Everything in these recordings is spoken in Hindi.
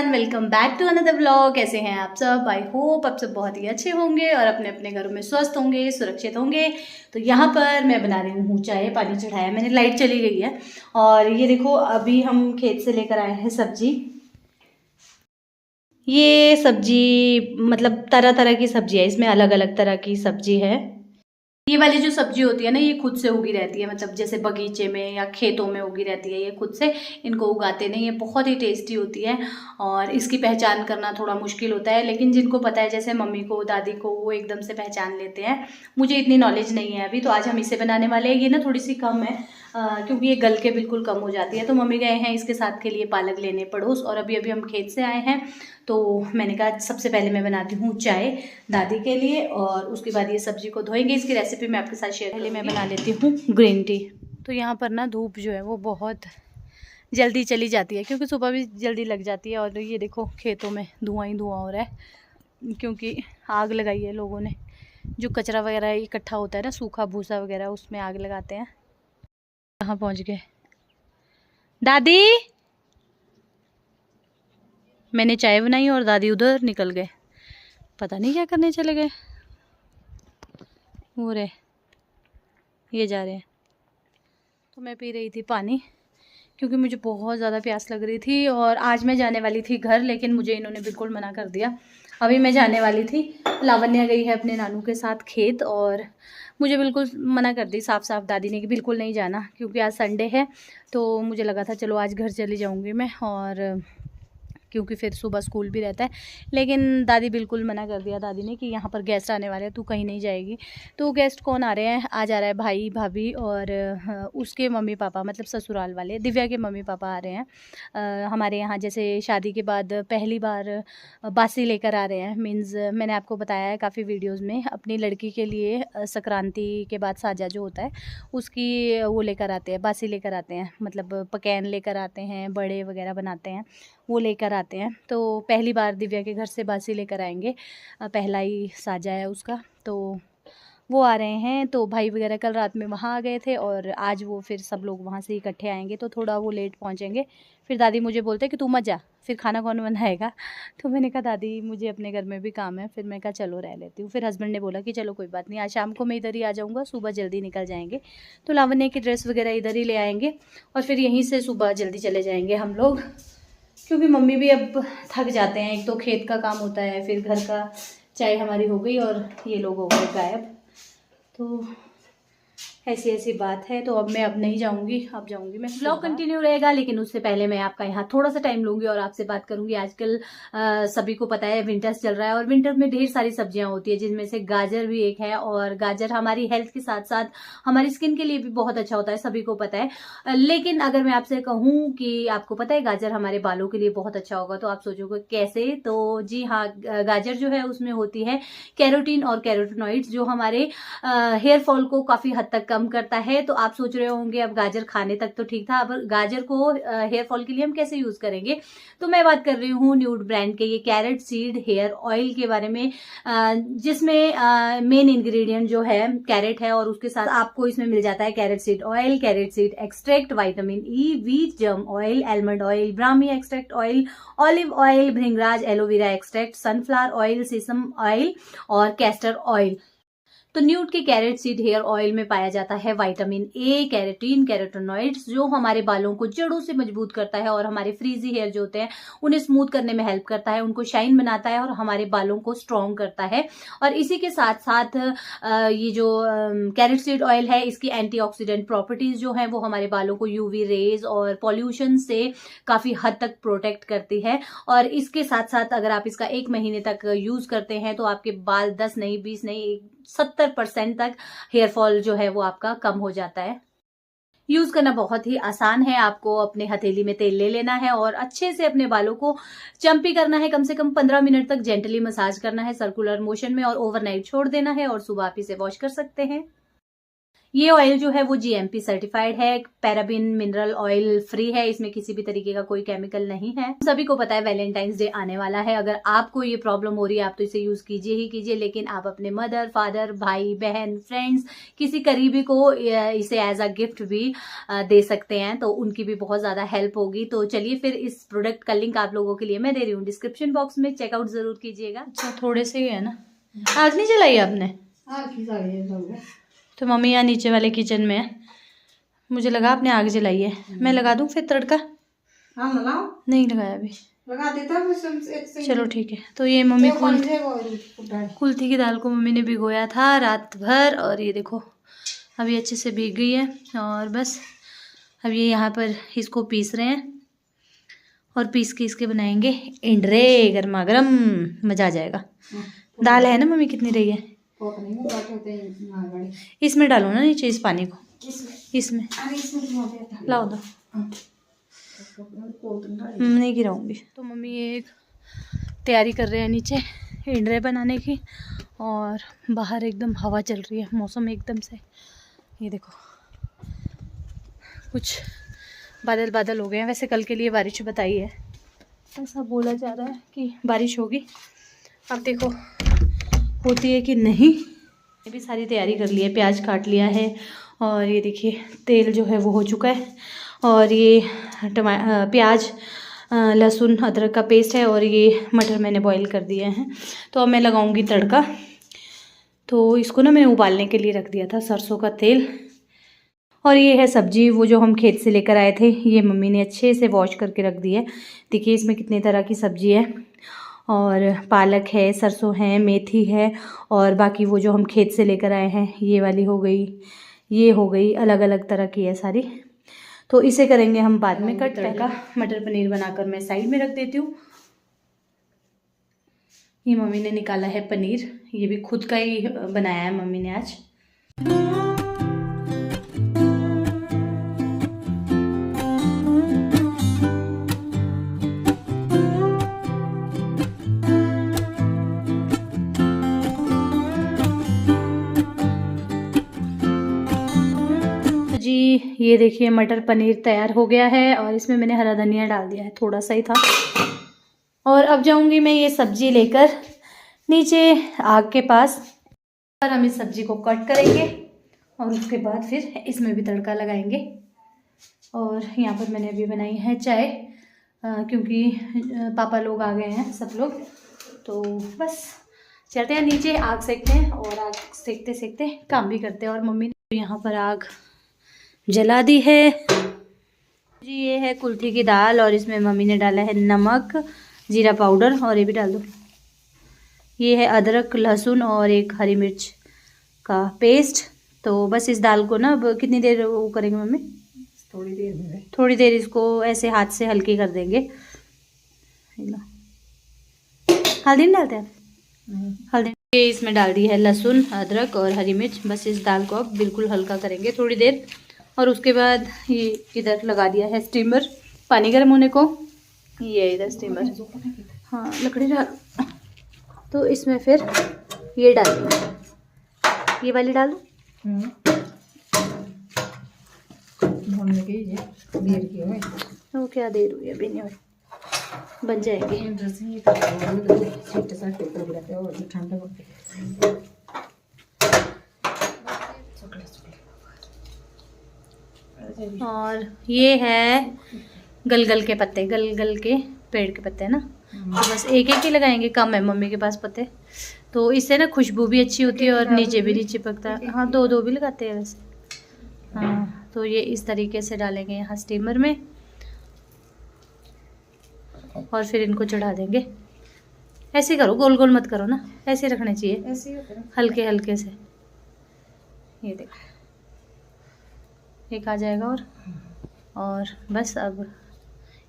Everyone, welcome back to another vlog. कैसे हैं आप सब? आई होप आप सब बहुत ही अच्छे होंगे और अपने अपने घरों में स्वस्थ होंगे, सुरक्षित होंगे। तो यहाँ पर मैं बना रही हूँ चाय। पानी चढ़ाया मैंने, लाइट चली गई है। और ये देखो, अभी हम खेत से लेकर आए हैं सब्जी। ये सब्जी मतलब तरह तरह की सब्जी है, इसमें अलग अलग तरह की सब्जी है। ये वाली जो सब्जी होती है ना, ये खुद से उगी रहती है, मतलब जैसे बगीचे में या खेतों में उगी रहती है। ये खुद से इनको उगाते नहीं, ये बहुत ही टेस्टी होती है और इसकी पहचान करना थोड़ा मुश्किल होता है। लेकिन जिनको पता है, जैसे मम्मी को, दादी को, वो एकदम से पहचान लेते हैं। मुझे इतनी नॉलेज नहीं है अभी, तो आज हम इसे बनाने वाले हैं। ये ना थोड़ी सी कम है क्योंकि ये गल के बिल्कुल कम हो जाती है। तो मम्मी गए हैं इसके साथ के लिए पालक लेने पड़ोस, और अभी अभी हम खेत से आए हैं। तो मैंने कहा सबसे पहले मैं बनाती हूँ चाय दादी के लिए, और उसके बाद ये सब्जी को धोएंगे। इसकी रेसिपी मैं आपके साथ शेयर। पहले मैं बना लेती हूँ ग्रीन टी। तो यहाँ पर ना धूप जो है वो बहुत जल्दी चली जाती है, क्योंकि सुबह भी जल्दी लग जाती है। और ये देखो, खेतों में धुआं ही धुआं हो रहा है, क्योंकि आग लगाई है लोगों ने। जो कचरा वगैरह इकट्ठा होता है ना, सूखा भूसा वगैरह, उसमें आग लगाते हैं। कहाँ पहुँच गए दादी? मैंने चाय बनाई और दादी उधर निकल गए, पता नहीं क्या करने चले गए। वो रहे, ये जा रहे हैं। तो मैं पी रही थी पानी, क्योंकि मुझे बहुत ज़्यादा प्यास लग रही थी। और आज मैं जाने वाली थी घर, लेकिन मुझे इन्होंने बिल्कुल मना कर दिया। अभी मैं जाने वाली थी, लावण्या गई है अपने नानू के साथ खेत, और मुझे बिल्कुल मना कर दी साफ साफ दादी ने कि बिल्कुल नहीं जाना, क्योंकि आज संडे है। तो मुझे लगा था चलो आज घर चली जाऊँगी मैं, और क्योंकि फिर सुबह स्कूल भी रहता है। लेकिन दादी बिल्कुल मना कर दिया दादी ने कि यहाँ पर गेस्ट आने वाले हैं, तू कहीं नहीं जाएगी। तो गेस्ट कौन आ रहे हैं? आ जा रहा है भाई भाभी और उसके मम्मी पापा, मतलब ससुराल वाले, दिव्या के मम्मी पापा आ रहे हैं। हमारे यहाँ जैसे शादी के बाद पहली बार बासी लेकर आ रहे हैं। मीन्स मैंने आपको बताया है काफ़ी वीडियोज़ में, अपनी लड़की के लिए संक्रांति के बाद साजा जो होता है उसकी वो लेकर आते हैं, बासी लेकर आते हैं। मतलब पकैन लेकर आते हैं, बड़े वगैरह बनाते हैं, वो लेकर आते हैं। तो पहली बार दिव्या के घर से बासी लेकर आएंगे, पहला ही साजा है उसका। तो वो आ रहे हैं। तो भाई वगैरह कल रात में वहाँ आ गए थे, और आज वो फिर सब लोग वहाँ से इकट्ठे आएंगे, तो थोड़ा वो लेट पहुँचेंगे। फिर दादी मुझे बोलते हैं कि तू मत जा, फिर खाना कौन बनाएगा? तो मैंने कहा दादी मुझे अपने घर में भी काम है। फिर मैं कहा चलो रह लेती हूँ। फिर हस्बैंड ने बोला कि चलो कोई बात नहीं, आज शाम को मैं इधर ही आ जाऊँगा, सुबह जल्दी निकल जाएंगे। तो लावण्य की ड्रेस वगैरह इधर ही ले आएंगे, और फिर यहीं से सुबह जल्दी चले जाएंगे हम लोग, क्योंकि मम्मी भी अब थक जाते हैं। एक तो खेत का काम होता है, फिर घर का, चाय हमारी हो गई और ये लोग हो गए गायब। तो ऐसी ऐसी बात है। तो अब मैं अब नहीं जाऊंगी, अब जाऊंगी मैं। ब्लॉग कंटिन्यू रहेगा, लेकिन उससे पहले मैं आपका यहाँ थोड़ा सा टाइम लूंगी और आपसे बात करूंगी। आजकल सभी को पता है विंटर्स चल रहा है, और विंटर में ढेर सारी सब्जियां होती है, जिनमें से गाजर भी एक है। और गाजर हमारी हेल्थ के साथ साथ हमारी स्किन के लिए भी बहुत अच्छा होता है, सभी को पता है। लेकिन अगर मैं आपसे कहूँ कि आपको पता है गाजर हमारे बालों के लिए बहुत अच्छा होगा, तो आप सोचोगे कैसे? तो जी हाँ, गाजर जो है उसमें होती है कैरोटीन और कैरोटिनॉइड्स, जो हमारे हेयर फॉल को काफी हद तक कम करता है। तो आप सोच रहे होंगे अब गाजर खाने तक तो ठीक था, अब गाजर को हेयर फॉल के लिए हम कैसे यूज करेंगे? तो मैं बात कर रही हूँ न्यूड ब्रांड के ये कैरेट सीड हेयर ऑयल के बारे में, जिसमें मेन इंग्रेडिएंट जो है कैरेट है, और उसके साथ आपको इसमें मिल जाता है carrot seed oil, carrot seed extract, vitamin E, wheat germ oil, almond oil, Brahmi extract oil, olive oil, bhringraj aloe vera extract, sunflower oil, sesame oil और कैस्टर ऑयल। तो न्यूट के कैरेट सीड हेयर ऑयल में पाया जाता है विटामिन ए, कैरेटीन, कैरोटिनॉइड्स, जो हमारे बालों को जड़ों से मजबूत करता है, और हमारे फ्रीजी हेयर जो होते हैं उन्हें स्मूथ करने में हेल्प करता है, उनको शाइन बनाता है, और हमारे बालों को स्ट्रॉन्ग करता है। और इसी के साथ साथ ये जो कैरेट सीड ऑयल है, इसकी एंटीऑक्सीडेंट प्रॉपर्टीज जो है वो हमारे बालों को यूवी रेज और पॉल्यूशन से काफी हद तक प्रोटेक्ट करती है। और इसके साथ साथ अगर आप इसका 1 महीने तक यूज करते हैं, तो आपके बाल 10 नहीं, 20 नहीं, 70% तक हेयर फॉल जो है वो आपका कम हो जाता है। यूज करना बहुत ही आसान है। आपको अपने हथेली में तेल ले लेना है और अच्छे से अपने बालों को चम्पी करना है, कम से कम 15 मिनट तक जेंटली मसाज करना है सर्कुलर मोशन में, और ओवरनाइट छोड़ देना है, और सुबह आप इसे वॉश कर सकते हैं। ये ऑयल जो है वो GMP सर्टिफाइड है, पैराबिन मिनरल ऑयल फ्री है, इसमें किसी भी तरीके का कोई केमिकल नहीं है। सभी को पता है वैलेंटाइंस डे आने वाला है, अगर आपको ये प्रॉब्लम हो रही है आप तो इसे यूज कीजिए ही कीजिए, लेकिन आप अपने मदर फादर भाई बहन फ्रेंड्स किसी करीबी को इसे एज अ गिफ्ट भी दे सकते हैं, तो उनकी भी बहुत ज्यादा हेल्प होगी। तो चलिए फिर इस प्रोडक्ट का लिंक आप लोगों के लिए मैं दे रही हूँ डिस्क्रिप्शन बॉक्स में, चेकआउट जरूर कीजिएगा। अच्छा थोड़े से ही है ना, आग नहीं जलाई आपने? तो मम्मी यहाँ नीचे वाले किचन में है, मुझे लगा आपने आग जलाई है। मैं लगा दूँ फिर तड़का? हाँ लगाओ। नहीं लगाया अभी, लगा देता। चलो ठीक है। तो ये मम्मी कुल्थी की दाल को मम्मी ने भिगोया था रात भर, और ये देखो अभी अच्छे से भीग गई है। और बस अब ये यहाँ पर इसको पीस रहे हैं, और पीस के इसके बनाएंगे इंडरे गर्मा गर्म, मज़ा आ जाएगा। दाल है ना मम्मी, कितनी रही है? इसमें डालो ना नीचे इस पानी को, इसमें लाओ दो, नहीं गिराऊंगी। तो मम्मी ये एक तैयारी कर रहे हैं नीचे इंडरे बनाने की, और बाहर एकदम हवा चल रही है, मौसम एकदम से ये देखो कुछ बादल बादल हो गए हैं। वैसे कल के लिए बारिश बताई है, ऐसा बोला जा रहा है कि बारिश होगी, अब देखो होती है कि नहीं। ये भी सारी तैयारी कर ली है, प्याज काट लिया है, और ये देखिए तेल जो है वो हो चुका है, और ये प्याज लहसुन अदरक का पेस्ट है, और ये मटर मैंने बॉईल कर दिए हैं। तो अब मैं लगाऊंगी तड़का। तो इसको ना मैंने उबालने के लिए रख दिया था, सरसों का तेल। और ये है सब्जी, वो जो हम खेत से लेकर आए थे, ये मम्मी ने अच्छे से वॉश करके रख दी है। देखिए इसमें कितने तरह की सब्जी है, और पालक है, सरसों है, मेथी है, और बाकी वो जो हम खेत से लेकर आए हैं ये वाली हो गई, ये हो गई, अलग अलग तरह की है सारी। तो इसे करेंगे हम बाद में कट। तड़का मटर पनीर बनाकर मैं साइड में रख देती हूँ। ये मम्मी ने निकाला है पनीर, ये भी खुद का ही बनाया है मम्मी ने आज। ये देखिए मटर पनीर तैयार हो गया है, और इसमें मैंने हरा धनिया डाल दिया है, थोड़ा सा ही था। और अब जाऊंगी मैं ये सब्जी लेकर नीचे आग के पास, और हम इस सब्जी को कट करेंगे, और उसके बाद फिर इसमें भी तड़का लगाएंगे। और यहाँ पर मैंने अभी बनाई है चाय, क्योंकि पापा लोग आ गए हैं सब लोग, तो बस चलते हैं नीचे, आग सेकते हैं, और आग सेकते सेकते काम भी करते हैं। और मम्मी ने यहाँ पर आग जला दी है जी। ये है कुल्थी की दाल, और इसमें मम्मी ने डाला है नमक, जीरा पाउडर, और ये भी डाल दो। ये है अदरक लहसुन और एक हरी मिर्च का पेस्ट। तो बस इस दाल को ना अब कितनी देर वो करेंगे मम्मी? थोड़ी देर इसको ऐसे हाथ से हल्की कर देंगे। हल्दी नहीं डालते आप? हल्दी। ये इसमें डाल दी है लहसुन अदरक और हरी मिर्च। बस इस दाल को अब बिल्कुल हल्का करेंगे थोड़ी देर, और उसके बाद ये इधर लगा दिया है स्टीमर पानी गर्म होने को। ये इधर स्टीमर, हाँ लकड़ी डाल। तो इसमें फिर ये डाल दूँ, ये वाली डाल दूँ। तो क्या देर हुई अभी नहीं हुई, बन जाएगी। और ये है गलगल के पत्ते, गलगल के पेड़ के पत्ते है ना, तो बस एक एक ही लगाएंगे, कम है मम्मी के पास पत्ते, तो इससे ना खुशबू भी अच्छी होती है और नीचे भी नहीं चिपकता है। हाँ दो दो भी लगाते हैं वैसे। हाँ तो ये इस तरीके से डालेंगे यहाँ स्टीमर में, और फिर इनको चढ़ा देंगे। ऐसे करो, गोल गोल मत करो ना, ऐसे रखने चाहिए, ऐसे हल्के हल्के से। ये देखो एक आ जाएगा, और बस अब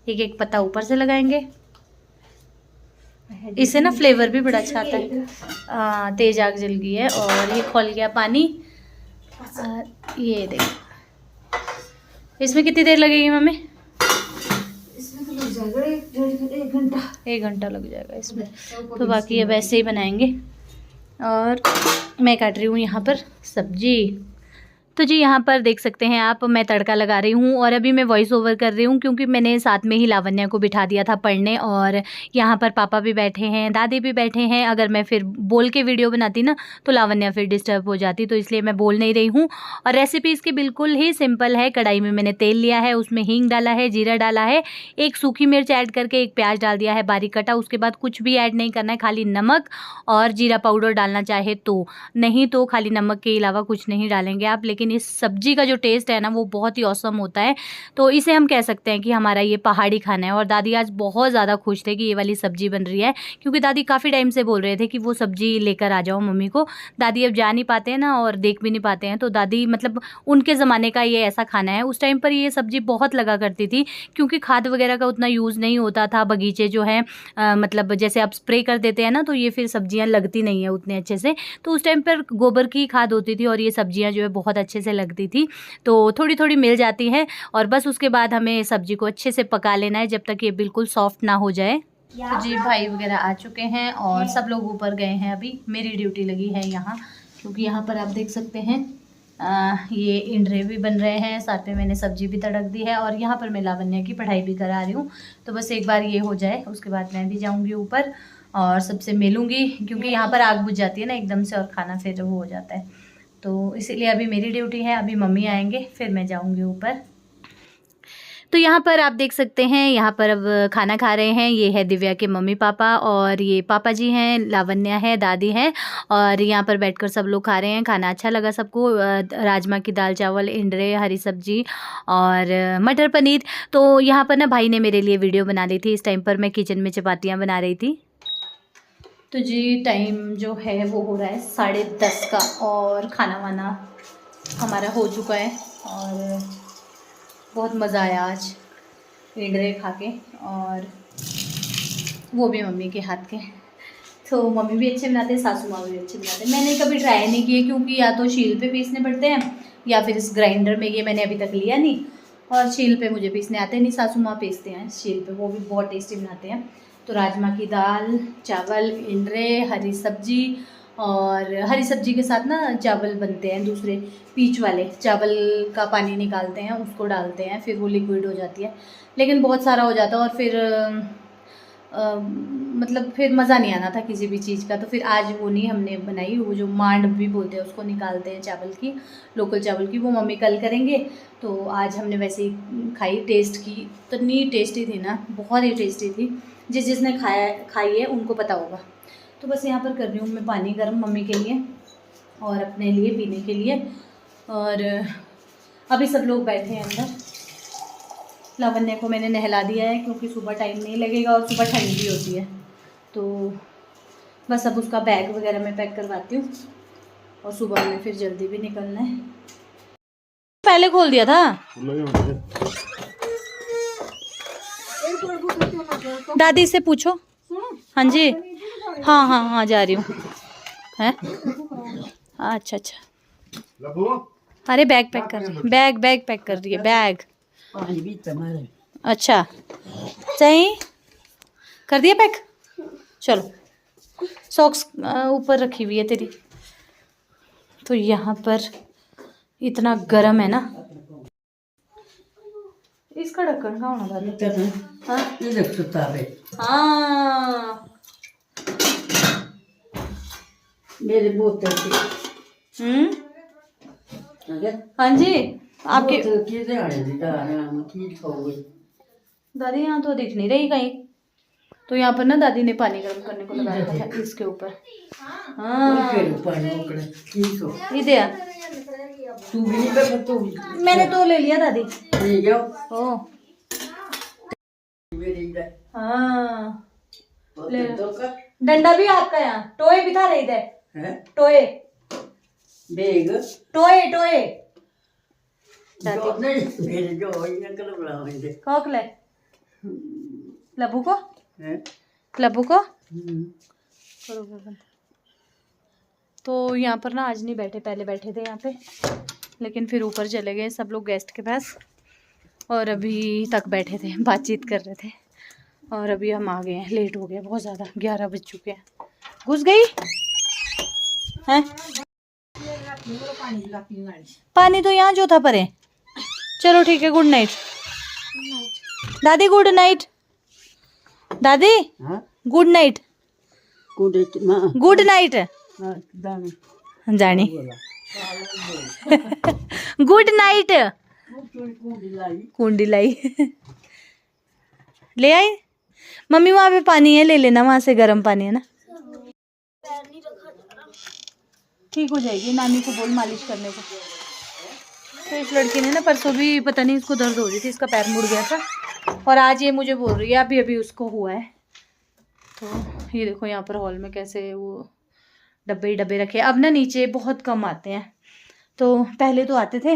एक एक पत्ता ऊपर से लगाएंगे। इससे ना फ्लेवर भी बड़ा अच्छा आता है। तेज आग जल गई है और ये खोल गया पानी। ये देखो, इसमें कितनी देर लगेगी मम्मी? इसमें तो लग जाएगा 1 घंटा। 1 घंटा लग जाएगा इसमें। तो बाकी अब ऐसे ही बनाएंगे। और मैं काट रही हूँ यहाँ पर सब्जी। तो जी यहाँ पर देख सकते हैं आप, मैं तड़का लगा रही हूँ और अभी मैं वॉइस ओवर कर रही हूँ क्योंकि मैंने साथ में ही लावण्या को बिठा दिया था पढ़ने, और यहाँ पर पापा भी बैठे हैं, दादी भी बैठे हैं। अगर मैं फिर बोल के वीडियो बनाती ना तो लावण्या फिर डिस्टर्ब हो जाती, तो इसलिए मैं बोल नहीं रही हूँ। और रेसिपी इसकी बिल्कुल ही सिंपल है। कढ़ाई में मैंने तेल लिया है, उसमें हींग डाला है, जीरा डाला है, एक सूखी मिर्च ऐड करके एक प्याज डाल दिया है बारीक कटा। उसके बाद कुछ भी ऐड नहीं करना है, खाली नमक और जीरा पाउडर डालना चाहे तो, नहीं तो खाली नमक के अलावा कुछ नहीं डालेंगे आप। लेकिन इस सब्जी का जो टेस्ट है ना वो बहुत ही औसम होता है। तो इसे हम कह सकते हैं कि हमारा ये पहाड़ी खाना है। और दादी आज बहुत ज़्यादा खुश थे कि ये वाली सब्जी बन रही है, क्योंकि दादी काफ़ी टाइम से बोल रहे थे कि वो सब्जी लेकर आ जाओ मम्मी को। दादी अब जा नहीं पाते हैं ना और देख भी नहीं पाते हैं, तो दादी मतलब उनके ज़माने का ये ऐसा खाना है। उस टाइम पर ये सब्जी बहुत लगा करती थी क्योंकि खाद वगैरह का उतना यूज़ नहीं होता था। बगीचे जो है मतलब जैसे आप स्प्रे कर देते हैं ना तो ये फिर सब्जियां लगती नहीं है उतने अच्छे से। तो उस टाइम पर गोबर की खाद होती थी और ये सब्जियां जो है बहुत अच्छे से लगती थी। तो थोड़ी थोड़ी मिल जाती है और बस उसके बाद हमें सब्जी को अच्छे से पका लेना है जब तक ये बिल्कुल सॉफ्ट ना हो जाए। तो जी भाई वगैरह आ चुके हैं और सब लोग ऊपर गए हैं। अभी मेरी ड्यूटी लगी है यहाँ, क्योंकि यहाँ पर आप देख सकते हैं ये इंडरे भी बन रहे हैं, साथ में मैंने सब्जी भी तड़क दी है और यहाँ पर मैं लावण्या की पढ़ाई भी करा रही हूँ। तो बस एक बार ये हो जाए उसके बाद मैं भी जाऊँगी ऊपर और सबसे मिलूँगी, क्योंकि यहाँ पर आग बुझ जाती है ना एकदम से और खाना फिर वो हो जाता है। तो इसीलिए अभी मेरी ड्यूटी है, अभी मम्मी आएंगे फिर मैं जाऊँगी ऊपर। तो यहाँ पर आप देख सकते हैं, यहाँ पर अब खाना खा रहे हैं। ये है दिव्या के मम्मी पापा और ये पापा जी हैं, लावण्या है, दादी है और यहाँ पर बैठकर सब लोग खा रहे हैं। खाना अच्छा लगा सबको। राजमा की दाल चावल, इंडरे, हरी सब्जी और मटर पनीर। तो यहाँ पर ना भाई ने मेरे लिए वीडियो बना ली थी। इस टाइम पर मैं किचन में चपातियाँ बना रही थी। तो जी टाइम जो है वो हो रहा है 10:30 का और खाना वाना हमारा हो चुका है और बहुत मज़ा आया आज इंडरे खा के, और वो भी मम्मी के हाथ के। तो मम्मी भी अच्छे बनाते हैं, सासू माँ भी अच्छे बनाते हैं। मैंने कभी ट्राई नहीं किए क्योंकि या तो शील पे पीसने पड़ते हैं या फिर इस ग्राइंडर में, ये मैंने अभी तक लिया नहीं। और शील पे मुझे पीसने आते नहीं, सासू माँ पीसते हैं शील पे, वो भी बहुत टेस्टी बनाते हैं। तो राजमा की दाल, चावल, इंडरे, हरी सब्जी, और हरी सब्जी के साथ ना चावल बनते हैं दूसरे पीच वाले, चावल का पानी निकालते हैं उसको डालते हैं फिर वो लिक्विड हो जाती है, लेकिन बहुत सारा हो जाता है और फिर मतलब फिर मज़ा नहीं आना था किसी भी चीज़ का। तो फिर आज वो नहीं हमने बनाई, वो जो मांड भी बोलते हैं उसको निकालते हैं चावल की, लोकल चावल की, वो मम्मी कल करेंगे। तो आज हमने वैसे ही खाई, टेस्ट की, इतनी टेस्टी थी ना, बहुत ही टेस्टी थी। जिसने खाई है उनको पता होगा। तो बस यहाँ पर कर रही हूँ मैं पानी गर्म मम्मी के लिए और अपने लिए पीने के लिए। और अभी सब लोग बैठे हैं अंदर। लावण्या को मैंने नहला दिया है क्योंकि सुबह टाइम नहीं लगेगा और सुबह ठंड भी होती है। तो बस अब उसका बैग वगैरह मैं पैक करवाती हूँ और सुबह में फिर जल्दी भी निकलना है। पहले खोल दिया था। दादी से पूछो। हाँ जी, हाँ हाँ हाँ जा रही हूँ। है अच्छा अच्छा, अरे बैग पैक कर रही है, बैग पैक कर रही है, बैग। अच्छा सही कर दिया पैक। चलो सॉक्स ऊपर रखी हुई है तेरी। तो यहाँ पर इतना गर्म है ना, इसका ढक्कन कहाँ होना था? हाँ मेरे बोतल हाँ जी आपके दादी यहाँ तो दिख नहीं रही कहीं। तो यहाँ पर ना दादी ने पानी गर्म करने को लगा रखा था इसके ऊपर। हाँ इधर मैंने तो ले लिया दादी। ओ हाँ ले डंडा भी आपका यहाँ, टोए भी था रही थे, टोए टोए टोए कोकले लबू को लबू को तो यहाँ पर ना आज नहीं बैठे, पहले बैठे थे यहाँ पे, लेकिन फिर ऊपर चले गए सब लोग गेस्ट के पास और अभी तक बैठे थे बातचीत कर रहे थे। और अभी हम आ गए हैं, लेट हो गया बहुत ज़्यादा, 11 बज चुके हैं। घुस गई हैं पानी पिला पीने वाली। पानी तो यहाँ चौथा पर है। चलो ठीक है, गुड नाइट दादी, गुड नाइट दादी, गुड नाइट, गुड नाइट जानी, गुड नाइट। कुंडी लाई ले आई मम्मी, वहाँ पे पानी है, ले लेना, वहां से गर्म पानी है ना। ठीक हो जाएगी, नानी को बोल मालिश करने को। तो इस लड़की ने ना परसों भी पता नहीं इसको दर्द हो रही थी, इसका पैर मुड़ गया था, और आज ये मुझे बोल रही है अभी अभी उसको हुआ है। तो ये देखो यहाँ पर हॉल में कैसे वो डब्बे ही डब्बे रखे। अब ना नीचे बहुत कम आते हैं, तो पहले तो आते थे,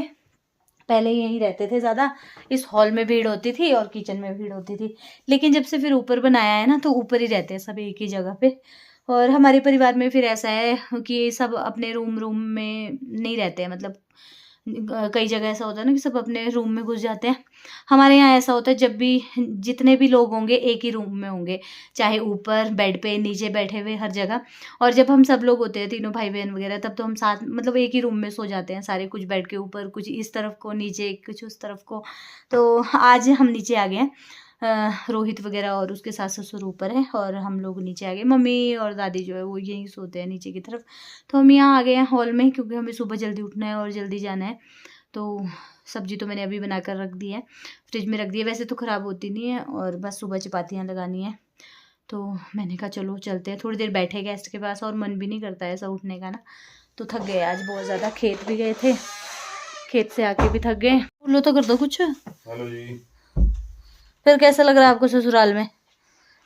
पहले यहीं रहते थे ज़्यादा, इस हॉल में भीड़ होती थी और किचन में भीड़ होती थी। लेकिन जब से फिर ऊपर बनाया है ना, तो ऊपर ही रहते हैं सब एक ही जगह पे। और हमारे परिवार में फिर ऐसा है कि सब अपने रूम में नहीं रहते हैं, मतलब कई जगह ऐसा होता है ना कि सब अपने रूम में घुस जाते हैं। हमारे यहाँ ऐसा होता है, जब भी जितने भी लोग होंगे एक ही रूम में होंगे, चाहे ऊपर बेड पे नीचे बैठे हुए हर जगह। और जब हम सब लोग होते हैं, तीनों भाई बहन वगैरह, तब तो हम साथ मतलब एक ही रूम में सो जाते हैं सारे, कुछ बेड के ऊपर, कुछ इस तरफ को नीचे, कुछ उस तरफ को। तो आज हम नीचे आ गए हैं, रोहित वगैरह और उसके सास ससुर ऊपर है और हम लोग नीचे आ गए। मम्मी और दादी जो है वो यहीं सोते हैं नीचे की तरफ। तो हम यहाँ आ गए हैं हॉल में, क्योंकि हमें सुबह जल्दी उठना है और जल्दी जाना है। तो सब्जी तो मैंने अभी बनाकर रख दी है, फ्रिज में रख दी है, वैसे तो ख़राब होती नहीं है, और बस सुबह चपातियाँ लगानी है। तो मैंने कहा चलो चलते हैं, थोड़ी देर बैठे गेस्ट के पास, और मन भी नहीं करता है ऐसा उठने का ना। तो थक गए आज बहुत ज़्यादा, खेत भी गए थे, खेत से आके भी थक गए। बोलो तो कर दो कुछ। हेलो जी। फिर कैसा लग रहा है आपको ससुराल में?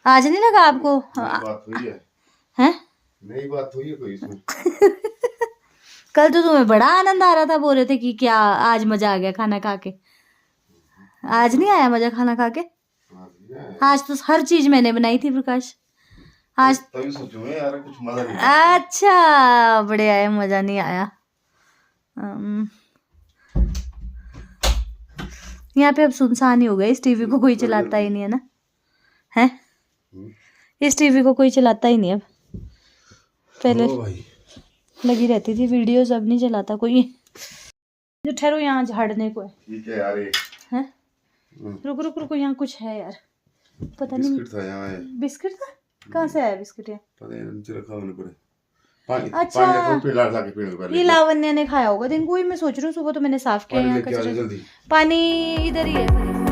आज नहीं लगा आपको? नई बात हुई है? हैं? नई बात हुई है कोई इसमें? कल तो तुम्हें बड़ा आनंद आ रहा था, बोल रहे थे कि क्या आज मजा आ गया खाना खा के। आज नहीं आया मजा खाना खा के? आज तो हर चीज मैंने बनाई थी प्रकाश, आज तभी सोचूं मैं यार कुछ मजा नहीं आया। अच्छा बड़े आए, मजा नहीं आया। यहाँ पे अब सुनसान ही हो गया, इस टीवी को कोई चलाता ही नहीं है ना, है? इस टीवी को कोई चलाता ही नहीं अब, पहले लगी रहती थी वीडियोस, अब नहीं चलाता कोई। जो ठहरो, यहाँ झाड़ने को है। ठीक है यार, ये हैं? रुको रुको रुको, यहाँ कुछ है यार, पता नहीं। बिस्किट था यहाँ है। बिस्किट था? कहाँ से आया बिस्किट? ये पता नहीं, नीचे रखा मैंने पूरे पानी। अच्छा, पानी पेड़ ला के पेड़ पर ये लावण्य ने खाया होगा दिन को ही। मैं सोच रही हूँ सुबह तो मैंने साफ किया यहाँ कचरा, जल्दी पानी इधर ही है।